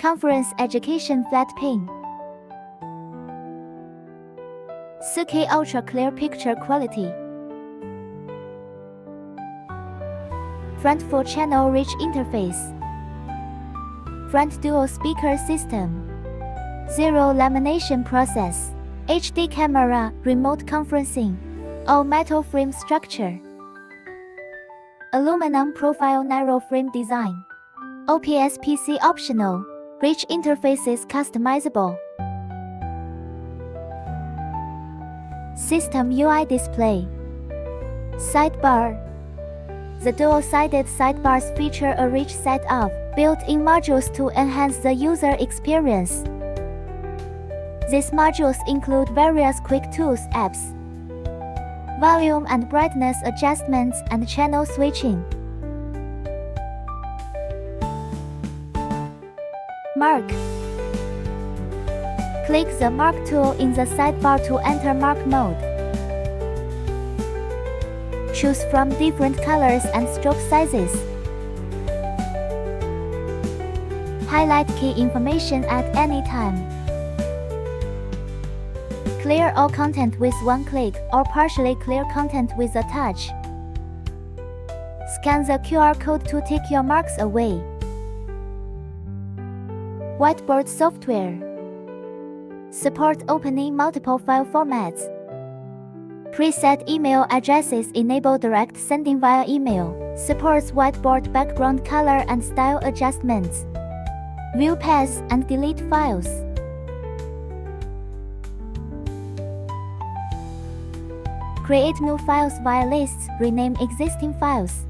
Conference Education Flat Pane. 4K Ultra Clear Picture Quality. Front 4-channel rich interface. Front dual speaker system. Zero lamination process. HD camera, remote conferencing. All metal frame structure. Aluminum profile narrow frame design. OPS PC optional. Rich interfaces customizable. System UI display. Sidebar. The dual-sided sidebars feature a rich set of built-in modules to enhance the user experience. These modules include various quick tools apps, volume and brightness adjustments, and channel switching. Mark. Click the Mark tool in the sidebar to enter Mark mode. Choose from different colors and stroke sizes. Highlight key information at any time. Clear all content with one click, or partially clear content with a touch. Scan the QR code to take your marks away. Whiteboard software. Support opening multiple file formats. Preset email addresses enable direct sending via email. Supports whiteboard background color and style adjustments. View paths and delete files. Create new files via lists, rename existing files.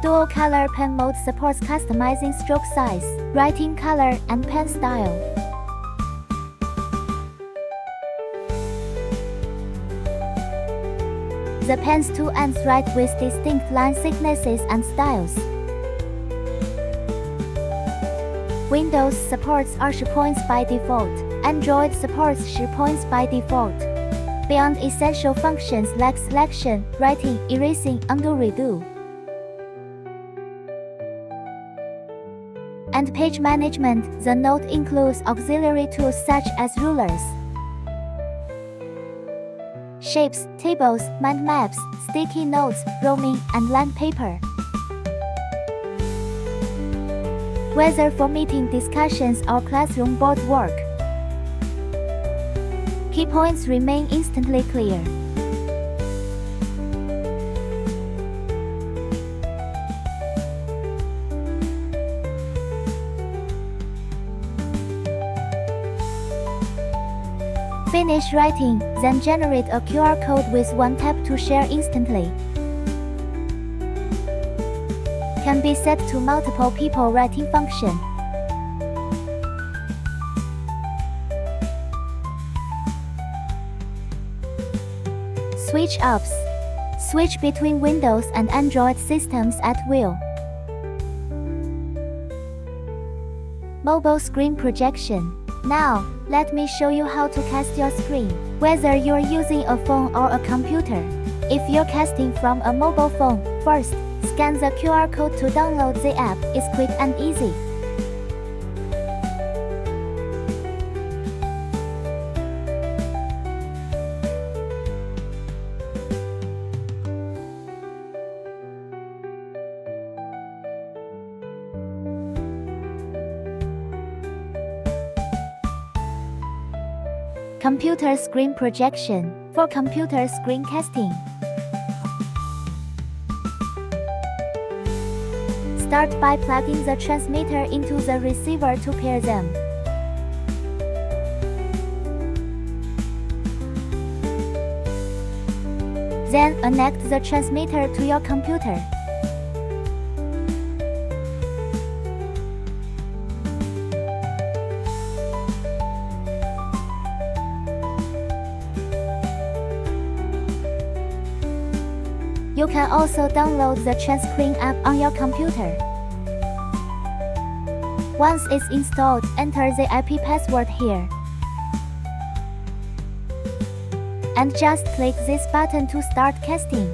Dual color pen mode supports customizing stroke size, writing color, and pen style. The pen's two ends write with distinct line thicknesses and styles. Windows supports arch points by default. Android supports shear points by default. Beyond essential functions like selection, writing, erasing, undo, redo, and page management, the Note includes auxiliary tools such as rulers, shapes, tables, mind maps, sticky notes, roaming, and line paper. Whether for meeting discussions or classroom board work, key points remain instantly clear. Finish writing, then generate a QR code with one tap to share instantly. Can be set to multiple people writing function. Switch apps. Switch between Windows and Android systems at will. Mobile screen projection. Now, let me show you how to cast your screen, whether you're using a phone or a computer. If you're casting from a mobile phone, first, scan the QR code to download the app. It's quick and easy. Computer screen projection. For computer screen casting, start by plugging the transmitter into the receiver to pair them. Then connect the transmitter to your computer. You can also download the Transcreen app on your computer. Once it's installed, enter the IP password here. And just click this button to start casting.